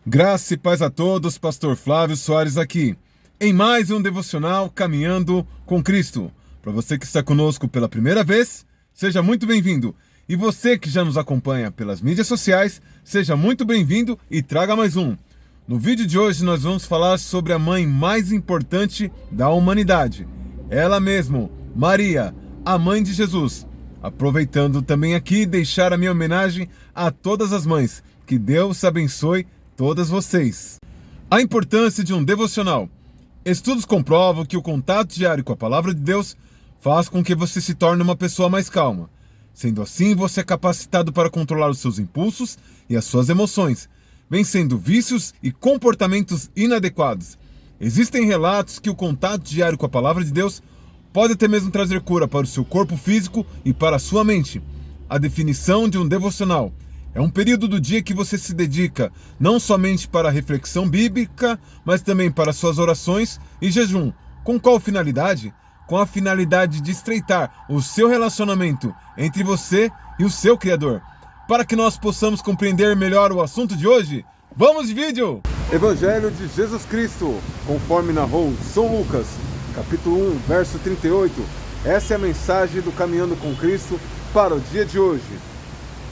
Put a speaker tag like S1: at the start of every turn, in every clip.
S1: Graça e paz a todos, Pastor Flávio Soares aqui, em mais um devocional Caminhando com Cristo. Para você que está conosco pela primeira vez, seja muito bem-vindo. E você que já nos acompanha pelas mídias sociais, seja muito bem-vindo e traga mais um. No vídeo de hoje nós vamos falar sobre a mãe mais importante da humanidade. Ela mesmo, Maria, a mãe de Jesus. Aproveitando também aqui, deixar a minha homenagem a todas as mães. Que Deus abençoe todas vocês. A importância de um devocional. Estudos comprovam que o contato diário com a palavra de Deus faz com que você se torne uma pessoa mais calma. Sendo assim, você é capacitado para controlar os seus impulsos e as suas emoções, vencendo vícios e comportamentos inadequados. Existem relatos que o contato diário com a palavra de Deus pode até mesmo trazer cura para o seu corpo físico e para a sua mente. A definição de um devocional é um período do dia que você se dedica não somente para a reflexão bíblica, mas também para suas orações e jejum. Com qual finalidade? Com a finalidade de estreitar o seu relacionamento entre você e o seu Criador. Para que nós possamos compreender melhor o assunto de hoje, vamos de vídeo! Evangelho de Jesus Cristo, conforme narrou São Lucas, capítulo 1, verso 38. Essa é a mensagem do Caminhando com Cristo para o dia de hoje.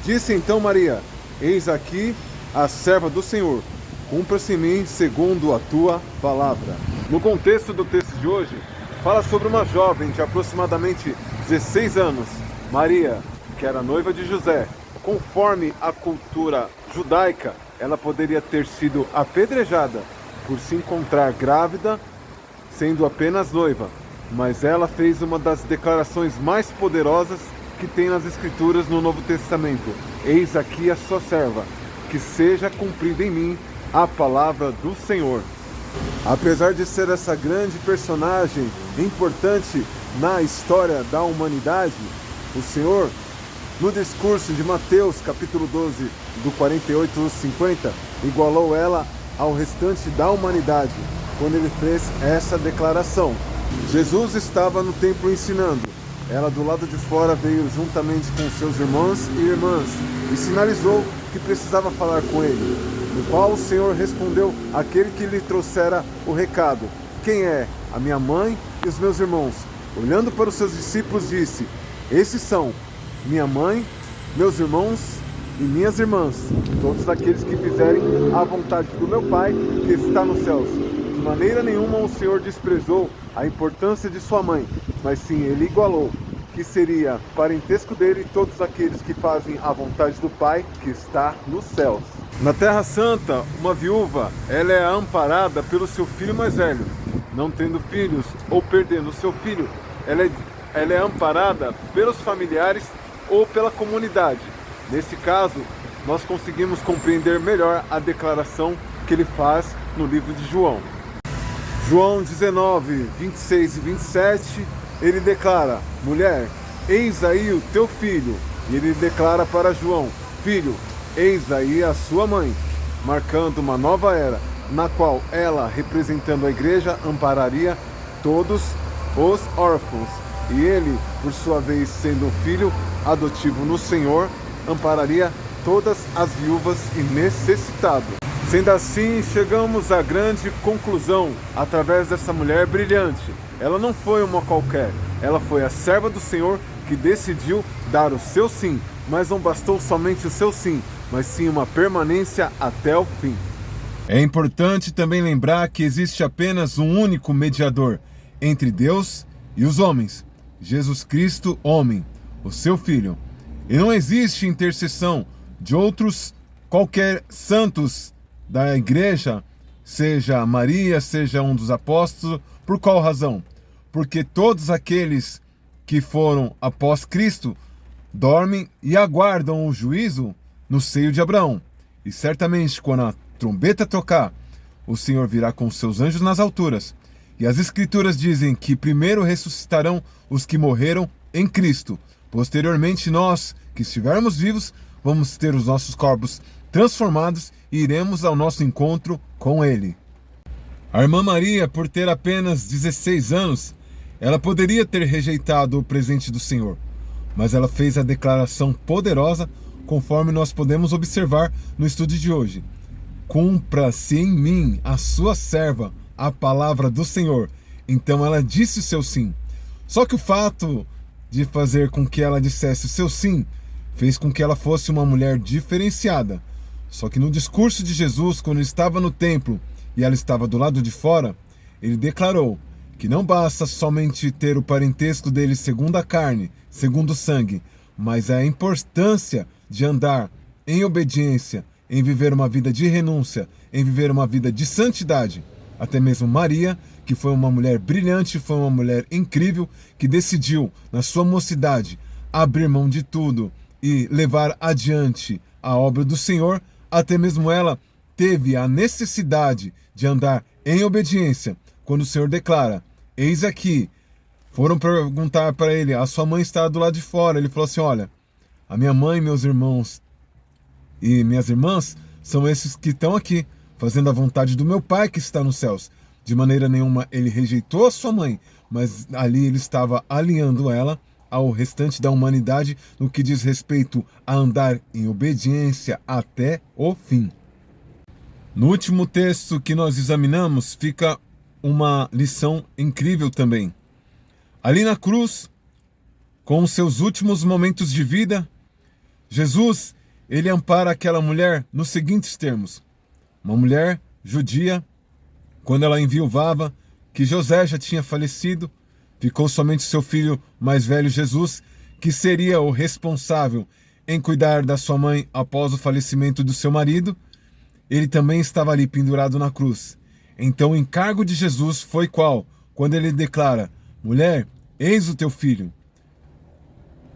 S1: Disse então Maria: eis aqui a serva do Senhor, cumpra-se em mim segundo a tua palavra. No contexto do texto de hoje, fala sobre uma jovem de aproximadamente 16 anos, Maria, que era noiva de José. Conforme a cultura judaica, ela poderia ter sido apedrejada por se encontrar grávida, sendo apenas noiva, mas ela fez uma das declarações mais poderosas que tem nas Escrituras no Novo Testamento: eis aqui a sua serva, que seja cumprida em mim a palavra do Senhor. Apesar de ser essa grande personagem importante na história da humanidade, o Senhor, no discurso de Mateus, capítulo 12, do 48 ao 50, igualou ela ao restante da humanidade, quando ele fez essa declaração. Jesus estava no templo ensinando. Ela do lado de fora veio juntamente com seus irmãos e irmãs e sinalizou que precisava falar com ele, no qual o Senhor respondeu àquele que lhe trouxera o recado: quem é a minha mãe e os meus irmãos? Olhando para os seus discípulos disse: esses são minha mãe, meus irmãos e minhas irmãs, todos aqueles que fizerem a vontade do meu Pai que está nos céus. De maneira nenhuma o Senhor desprezou a importância de sua mãe, mas sim ele igualou, que seria parentesco dele todos aqueles que fazem a vontade do Pai que está nos céus. Na Terra Santa, uma viúva, ela é amparada pelo seu filho mais velho. Não tendo filhos ou perdendo seu filho, ela é amparada pelos familiares ou pela comunidade. Nesse caso, nós conseguimos compreender melhor a declaração que ele faz no livro de João. João 19, 26 e 27, ele declara: mulher, eis aí o teu filho. E ele declara para João: filho, eis aí a sua mãe, marcando uma nova era, na qual ela, representando a igreja, ampararia todos os órfãos. E ele, por sua vez, sendo um filho adotivo no Senhor, ampararia todas as viúvas e necessitados. Sendo assim, chegamos à grande conclusão através dessa mulher brilhante. Ela não foi uma qualquer, ela foi a serva do Senhor que decidiu dar o seu sim, mas não bastou somente o seu sim, mas sim uma permanência até o fim. É importante também lembrar que existe apenas um único mediador entre Deus e os homens: Jesus Cristo, homem, o seu Filho. E não existe intercessão de outros qualquer santos da igreja, seja Maria, seja um dos apóstolos. Por qual razão? Porque todos aqueles que foram após Cristo dormem e aguardam o juízo no seio de Abraão. E certamente quando a trombeta tocar, o Senhor virá com seus anjos nas alturas. E as Escrituras dizem que primeiro ressuscitarão os que morreram em Cristo. Posteriormente nós, que estivermos vivos, vamos ter os nossos corpos transformados e iremos ao nosso encontro com Ele. A irmã Maria, por ter apenas 16 anos, ela poderia ter rejeitado o presente do Senhor, mas ela fez a declaração poderosa, conforme nós podemos observar no estudo de hoje: cumpra-se em mim, a sua serva, a palavra do Senhor. Então ela disse o seu sim. Só que o fato de fazer com que ela dissesse o seu sim fez com que ela fosse uma mulher diferenciada. Só que no discurso de Jesus, quando ele estava no templo e ela estava do lado de fora, ele declarou que não basta somente ter o parentesco dele segundo a carne, segundo o sangue, mas a importância de andar em obediência, em viver uma vida de renúncia, em viver uma vida de santidade. Até mesmo Maria, que foi uma mulher brilhante, foi uma mulher incrível, que decidiu, na sua mocidade, abrir mão de tudo e levar adiante a obra do Senhor. Até mesmo ela teve a necessidade de andar em obediência. Quando o Senhor declara, eis aqui, foram perguntar para ele, a sua mãe está do lado de fora. Ele falou assim, olha, a minha mãe, meus irmãos e minhas irmãs são esses que estão aqui, fazendo a vontade do meu Pai que está nos céus. De maneira nenhuma ele rejeitou a sua mãe, mas ali ele estava alinhando ela ao restante da humanidade no que diz respeito a andar em obediência até o fim. No último texto que nós examinamos fica uma lição incrível também. Ali na cruz, com os seus últimos momentos de vida, Jesus, ele ampara aquela mulher nos seguintes termos. Uma mulher judia, quando ela enviuvava, que José já tinha falecido, ficou somente seu filho mais velho, Jesus, que seria o responsável em cuidar da sua mãe após o falecimento do seu marido. Ele também estava ali pendurado na cruz. Então o encargo de Jesus foi qual? Quando ele declara, mulher, eis o teu filho.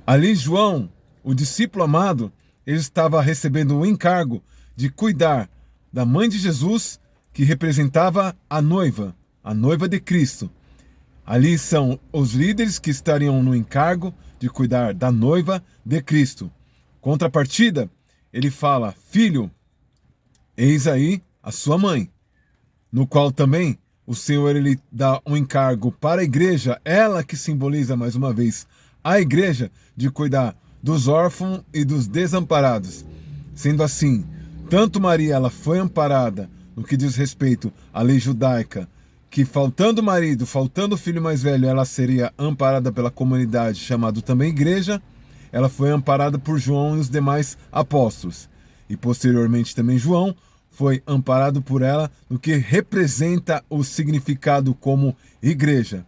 S1: Ali João, o discípulo amado, ele estava recebendo o encargo de cuidar da mãe de Jesus, que representava a noiva de Cristo. Ali são os líderes que estariam no encargo de cuidar da noiva de Cristo. Contrapartida, ele fala, filho, eis aí a sua mãe, no qual também o Senhor ele dá um encargo para a igreja, ela que simboliza mais uma vez a igreja, de cuidar dos órfãos e dos desamparados. Sendo assim, tanto Maria ela foi amparada no que diz respeito à lei judaica, que faltando marido, faltando filho mais velho, ela seria amparada pela comunidade, chamado também igreja. Ela foi amparada por João e os demais apóstolos. E posteriormente também João foi amparado por ela no que representa o significado como igreja.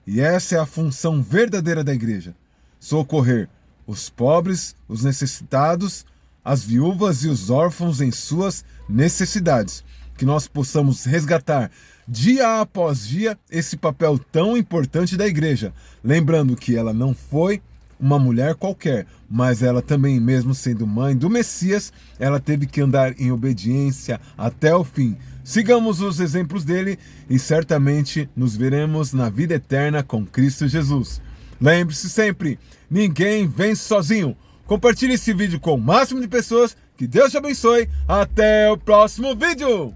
S1: E essa é a função verdadeira da igreja: socorrer os pobres, os necessitados, as viúvas e os órfãos em suas necessidades. Que nós possamos resgatar dia após dia esse papel tão importante da igreja. Lembrando que ela não foi uma mulher qualquer, mas ela também, mesmo sendo mãe do Messias, ela teve que andar em obediência até o fim. Sigamos os exemplos dele e certamente nos veremos na vida eterna com Cristo Jesus. Lembre-se sempre, ninguém vence sozinho. Compartilhe esse vídeo com o máximo de pessoas. Que Deus te abençoe. Até o próximo vídeo.